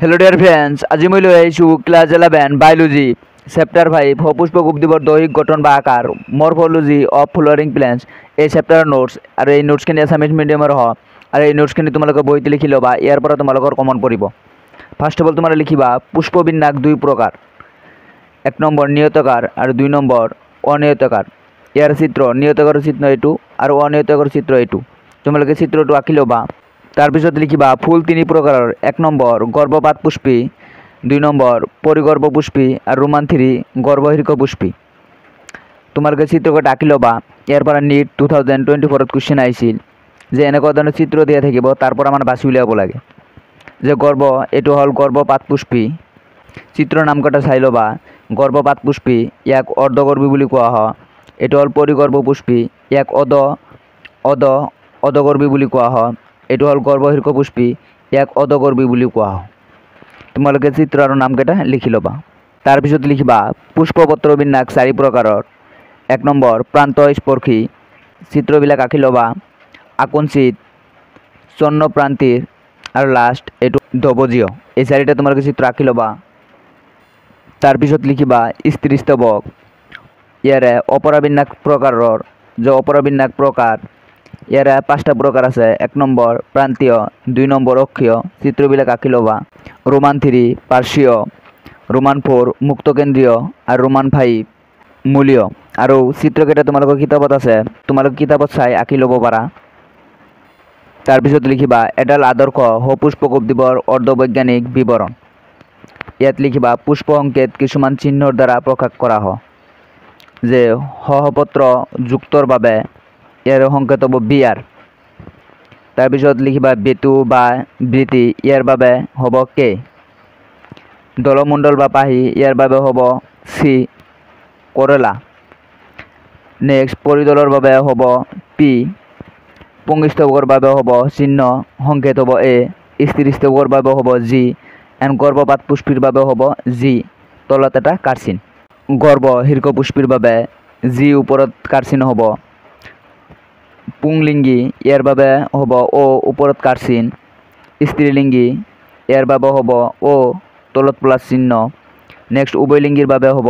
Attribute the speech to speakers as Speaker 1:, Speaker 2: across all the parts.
Speaker 1: Hello dear friends, আজি মই লৈ আহিছোঁ ক্লাছ 11 বায়োলজি চেপ্টাৰ 5 সপুষ্পক উদ্ভিদৰ দৈহিক গঠন বা আকাৰ মৰ্ফোলজি অফ ফ্লোৰিং প্লেন্টস এই চেপ্টাৰৰ নোটছ আৰু এই নোটছখিনি আছামিজ মিডিয়ামৰ হয় আৰু এই নোটছখিনি তোমালোকে বহিতে লিখি ল'বা ইয়াৰ পৰা তোমালোকৰ কমন পৰিব। ফাৰ্ষ্ট অফ অল তোমালোকে লিখিবা পুষ্পবিন্যাস দুই প্ৰকাৰ, 1 নম্বৰ নিয়তাকাৰ আৰু 2 নম্বৰ অনিয়তাকাৰ। ইয়াৰ চিত্ৰ নিয়তাকাৰৰ চিত্ৰ এইটো আৰু অনিয়তাকাৰৰ চিত্ৰ এইটো, তোমালোকে চিত্ৰটো আঁকি ল'বা। তাৰপিছত লিখিবা ফুল তিনি প্ৰকাৰৰ, 1 নম্বৰ গৰ্ভপাত পুষ্পী, 2 নম্বৰ পৰিগৰ্ভ পুষ্পী আৰু ৰোমান 3 গৰ্ভশীৰ্ষ পুষ্পী। তোমালোকে চিত্ৰকেইটা আঁকি ল'বা। ইয়াৰ পৰা নিট 2024 কুৱেশ্যন আহিছিল যে এনেকুৱা ধৰণৰ চিত্ৰ দিয়া থাকিব, তাৰ পৰা মানে বাছি উলিয়াব লাগে যে এইটো হ'ল গৰ্ভপাত পুষ্পী। চিত্ৰৰ নামকেইটা চাই ল'বা। গৰ্ভপাত পুষ্পী ইয়াক অৰ্ধগৰ্ভী বুলি কোৱা হয়। এইটো হ'ল পৰিগৰ্ভ পুষ্পী, ইয়াক অধগৰ্ভী বুলি কোৱা হয়। এইটো হ'ল গৰ্ভশীৰ্ষ পুষ্পী, ইয়াক অধগৰ্ভী বুলি কোৱা হয়। তোমালোকে চিত্ৰ আৰু নামকেইটা লিখি ল'বা। তাৰপিছত লিখিবা পুষ্পপত্ৰ বিন্যাস 4 প্ৰকাৰৰ, 1 নম্বৰ প্ৰান্ত স্পৰ্শী। চিত্ৰবিলাক আঁকি ল'বা। আকঞ্চিত, স্বৰ্ণপ্ৰান্তীৰ আৰু লাষ্ট এইটো ধ্ৰুৱজীয়। এই 4টা তোমালোকে চিত্ৰ আঁকি ল'বা। তাৰপিছত লিখিবা স্ত্ৰীস্তৱক। ইয়াৰে অপৰাবিন্যাস প্ৰকাৰৰ যে অপৰাবিন্যাস প্ৰকাৰ, ইয়াৰে 5টা প্ৰকাৰ আছে। 1 নম্বৰ প্ৰান্তীয়, 2 নম্বৰ অক্ষীয়। চিত্ৰবিলাক আঁকি ল'বা। ৰোমান 3 পাৰ্শ্বীয়, ৰোমান 4 মুক্তকেন্দ্ৰীয় আৰু ৰোমান 5 মূলীয়। আৰু চিত্ৰকেইটা তোমালোকৰ কিতাপত আছে, তোমালোকে কিতাপত চাই আঁকি ল'ব পাৰা। তাৰপিছত লিখিবা এডাল আদৰ্শ সপুষ্পক উদ্ভিদৰ অৰ্ধবৈজ্ঞানিক বিৱৰণ। ইয়াত লিখিবা পুষ্প সংকেত কিছুমান চিহ্নৰ দ্বাৰা প্ৰকাশ কৰা হয়, যে সহপত্ৰ যুক্তৰ বাবে ইয়াৰ সংকেত হ'ব বিআৰ। তাৰপিছত লিখিবা বেটু বা বৃতি, ইয়াৰ বাবে হ'ব কে। দলমণ্ডল বা পাহি, ইয়াৰ বাবে হ'ব চি কৰেলা। নেক্সট পৰিদলৰ বাবে হ'ব পি, পুংস্তৱকৰ বাবে হ'ব চিহ্ন সংকেত হ'ব এ, স্ত্ৰীস্তৱকৰ বাবে হ'ব জি, এণ্ড গৰ্ভপাত পুষ্পীৰ বাবে হ'ব জি, তলত এটা কাৰচিন। গৰ্ভশীৰ্ষ পুষ্পীৰ বাবে জি ওপৰত কাৰচিন হ'ব। পুংলিংগী ইয়াৰ বাবে হ'ব অ, ওপৰত কাৰচিন। স্ত্ৰীলিংগী ইয়াৰ বাবে হ'ব অ, তলত প্লাছ চিহ্ন। নেক্সট উভয়লিংগীৰ বাবে হ'ব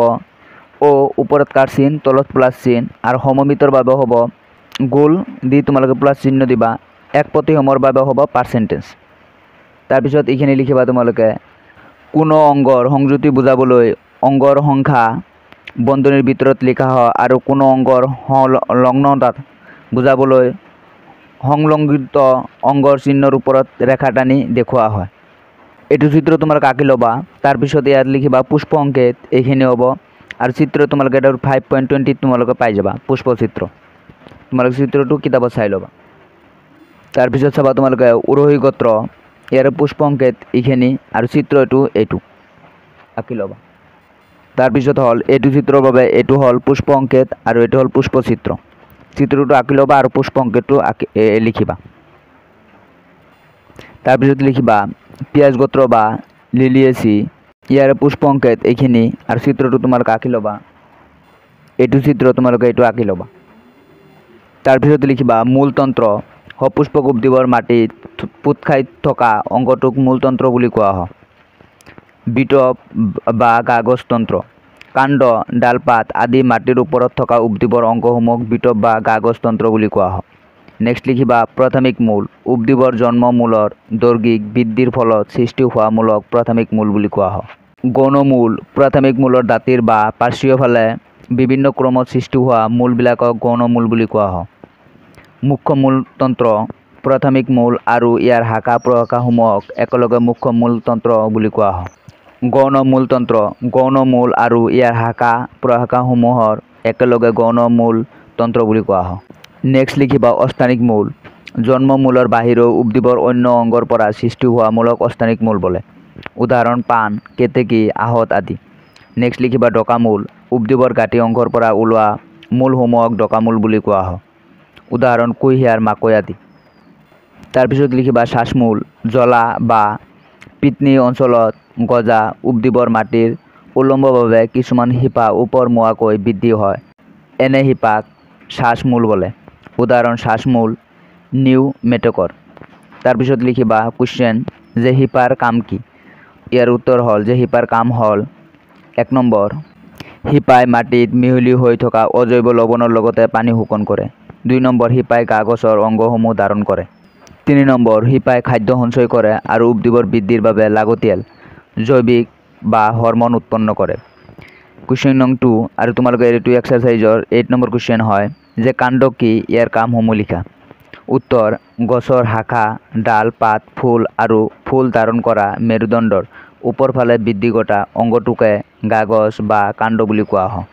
Speaker 1: অ, ওপৰত কাৰচিন, তলত প্লাছ চিহ্ন। আৰু সমমিতৰ বাবে হ'ব গোল দি তোমালোকে প্লাছ চিহ্ন দিবা। এক প্ৰতিসমৰ বাবে হ'ব পাৰ্চেণ্টেজ। তাৰপিছত এইখিনি লিখিবা তোমালোকে কোনো অংগৰ সংযুতি বুজাবলৈ অংগৰ সংখ্যা বন্ধনীৰ ভিতৰত লিখা হয়, আৰু কোনো অংগৰ সংলগ্নতা বুজাবলৈ সংলগ্নিত অংগৰ চিহ্নৰ ওপৰত ৰেখা টানি দেখুওৱা হয়। এইটো চিত্ৰ তোমালোকে আঁকি ল'বা। তাৰপিছত ইয়াত লিখিবা পুষ্প সংকেত, এইখিনি হ'ব। আৰু চিত্ৰ তোমালোকে এটা 5.20 তোমালোকে পাই যাবা পুষ্প চিত্ৰ। তোমালোকে চিত্ৰটো কিতাপত চাই ল'বা। তাৰপিছত চাবা তোমালোকে উৰহী গোত্ৰ, ইয়াৰ পুষ্প সংকেত এইখিনি আৰু চিত্ৰ এইটো আঁকি ল'বা। তাৰপিছত হ'ল এইটো চিত্ৰৰ বাবে এইটো হ'ল পুষ্প সংকেত আৰু এইটো হ'ল পুষ্প চিত্ৰ। চিত্ৰটো আঁকি ল'বা আৰু পুষ্প সংকেতটো লিখিবা। তাৰপিছত লিখিবা পিঁয়াজ গোত্ৰ বা লিলিয়েচি, ইয়াৰ পুষ্প সংকেত এইখিনি আৰু চিত্ৰটো তোমালোকে আঁকি ল'বা। এইটো চিত্ৰ তোমালোকে এইটো আঁকি ল'বা। তাৰপিছত লিখিবা মূলতন্ত্ৰ, সপুষ্পক উদ্ভিদৰ মাটিত পোত খাই থকা অংগটোক মূলতন্ত্ৰ বুলি কোৱা হয়। বিটপ বা কাগজতন্ত্ৰ, কাণ্ড, ডালপাত আদি মাটিৰ ওপৰত থকা উদ্ভিদৰ অংগসমূহক বিটপ বা কাগজতন্ত্ৰ বুলি কোৱা হয়। নেক্সট লিখিবা প্ৰাথমিক মূল, উদ্ভিদৰ জন্ম মূলৰ দৈৰ্ঘিক বৃদ্ধিৰ ফলত সৃষ্টি হোৱা মূলক প্ৰাথমিক মূল বুলি কোৱা হয়। গৌণমূল, প্ৰাথমিক মূলৰ দাঁতিৰ বা পাৰ্শ্বীয়ফালে বিভিন্ন ক্ৰমত সৃষ্টি হোৱা মূলবিলাকক গৌণমূল বুলি কোৱা হয়। মুখ্য মূলতন্ত্ৰ, প্ৰাথমিক মূল আৰু ইয়াৰ শাখা প্ৰশাখাসমূহক একেলগে মুখ্য মূলতন্ত্ৰ বুলি কোৱা হয়। গৌণ মূলতন্ত্ৰ, গৌণ মূল আৰু ইয়াৰ শাখা প্ৰশাখাসমূহৰ একেলগে গৌণ মূলতন্ত্ৰ বুলি কোৱা হয়। নেক্সট লিখিবা অস্থানিক মূল, জন্ম মূলৰ বাহিৰেও উদ্ভিদৰ অন্য অংগৰ পৰা সৃষ্টি হোৱা মূলক অস্থানিক মূল বোলে। উদাহৰণ পাণ, কেতেকী, আহঁত আদি। নেক্সট লিখিবা ডকামূল, উদ্ভিদৰ গাঁঠি অংশৰ পৰা ওলোৱা মূলসমূহক ডকামূল বুলি কোৱা হয়। উদাহৰণ কুঁহিয়াৰ, মাকৈ আদি। তাৰপিছত লিখিবা শ্বাসমূল, জ্বলা বা পিটনি অঞ্চলত গজা উদ্ভিদৰ মাটিৰ উলম্বভাৱে কিছুমান শিপা ওপৰমুৱাকৈ বৃদ্ধি হয়, এনে শিপাক শ্বাসমূল বোলে। উদাহৰণ শ্বাসমূল নিউ মেটকৰ। তাৰপিছত লিখিবা কুৱেশ্যন যে শিপাৰ কাম কি। ইয়াৰ উত্তৰ হ'ল যে শিপাৰ কাম হ'ল 1 নম্বৰ শিপাই মাটিত মিহলি হৈ থকা অজৈব লৱণৰ লগতে পানী শোষণ কৰে। 2 নম্বৰ শিপাই গা গছৰ অংগসমূহ ধাৰণ কৰে। 3 নম্বৰ শিপাই খাদ্য সঞ্চয় কৰে আৰু উদ্ভিদৰ বৃদ্ধিৰ বাবে লাগতিয়াল জৈৱিক বা হৰম'ন উৎপন্ন কৰে। কুৱেশ্যন নং 2 আৰু তোমালোকে এইটো এক্সাৰচাইজৰ 8 নম্বৰ কুৱেশ্যন হয় যে কাণ্ড কি ইয়াৰ কামসমূহ লিখা। উত্তৰ গছৰ শাখা ডাল পাত ফুল আৰু ফুল ধাৰণ কৰা মেৰুদণ্ডৰ ওপৰফালে বৃদ্ধি ঘটা অংগটোকে গাগছ বা কাণ্ড বুলি কোৱা হয়।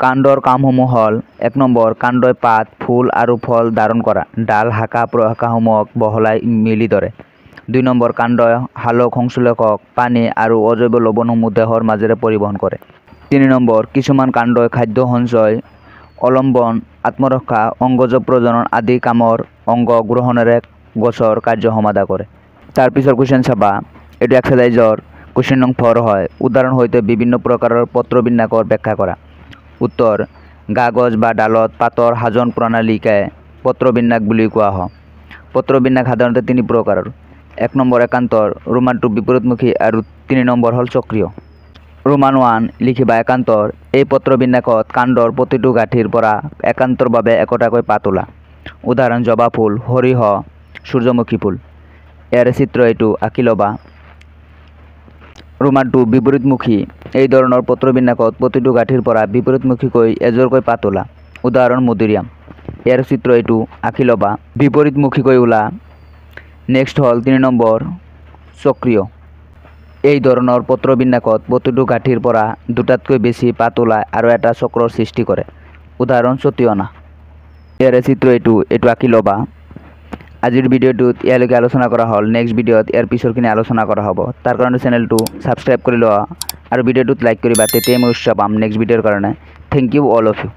Speaker 1: কাণ্ডৰ কামসমূহ হ'ল 1 নম্বৰ কাণ্ডই পাত ফুল আৰু ফল ধাৰণ কৰা ডাল শাখা প্ৰশাখাসমূহক বহলাই মেলি ধৰে। 2 নম্বৰ কাণ্ডই সালোক সংশ্লেষক পানী আৰু অজৈব লৱণসমূহ দেহৰ মাজেৰে পৰিবহণ কৰে। 3 নম্বৰ কিছুমান কাণ্ডই খাদ্য সঞ্চয় অৱলম্বন আত্মৰক্ষা অংগজ প্ৰজনন আদি কামৰ অংগ গ্ৰহণেৰে গছৰ কাৰ্য সমাধা কৰে। তাৰ পিছৰ কুৱেশ্যন চাবা এইটো এক্সাৰচাইজৰ কুৱেশ্যন নং 4 হয় উদাহৰণ সৈতে বিভিন্ন প্ৰকাৰৰ পত্ৰবিন্যাসৰ ব্যাখ্যা কৰা। উত্তৰ গাগছ বা ডালত পাতৰ সাজন প্ৰণালীকে পত্ৰবিন্যাস বুলি কোৱা হয়। পত্ৰবিন্যাস সাধাৰণতে 3 প্ৰকাৰৰ। 1 নম্বৰ একান্তৰ ৰোমানটো বিপৰীতমুখী আৰু 3 নম্বৰ হ'ল চক্ৰীয়। ৰোমান 1 লিখিবা একান্তৰ এই পত্ৰবিন্যাসত কাণ্ডৰ প্ৰতিটো গাঁঠিৰ পৰা একান্তৰভাৱে একোটাকৈ পাত ওলা। উদাহৰণ জবা ফুল সৰিয়হ সূৰ্যমুখী ফুল। ইয়াৰে চিত্ৰ এইটো আঁকি ল'বা। ৰোমান 2 বিপৰীতমুখী এই ধৰণৰ পত্ৰবিন্যাসত প্ৰতিটো গাঁঠিৰ পৰা বিপৰীতমুখীকৈ এযোৰকৈ পাত ওলা। উদাহৰণ মধুৰিআম। ইয়াৰ চিত্ৰ এইটো আঁকি ল'বা বিপৰীতমুখীকৈ ওলা। নেক্সট হ'ল 3 নম্বৰ চক্ৰীয় এই ধৰণৰ পত্ৰবিন্যাসত প্ৰতিটো গাঁঠিৰ পৰা দুটাতকৈ বেছি পাত ওলায় আৰু এটা চক্ৰৰ সৃষ্টি কৰে। উদাহৰণ ছটিয়না। ইয়াৰে চিত্ৰ এইটো আঁকি ল'বা। আজিৰ ভিডিঅ'টোত ইয়ালৈকে আলোচনা কৰা হ'ল। নেক্সট ভিডিঅ'ত ইয়াৰ পিছৰখিনি আলোচনা কৰা হ'ব। তাৰ কাৰণে চেনেলটো ছাবস্ক্ৰাইব কৰি লোৱা আৰু ভিডিঅ'টোত লাইক কৰিবা তেতিয়াই মই উৎসাহ পাম নেক্সট ভিডিঅ'ৰ কাৰণে। Thank you all of U.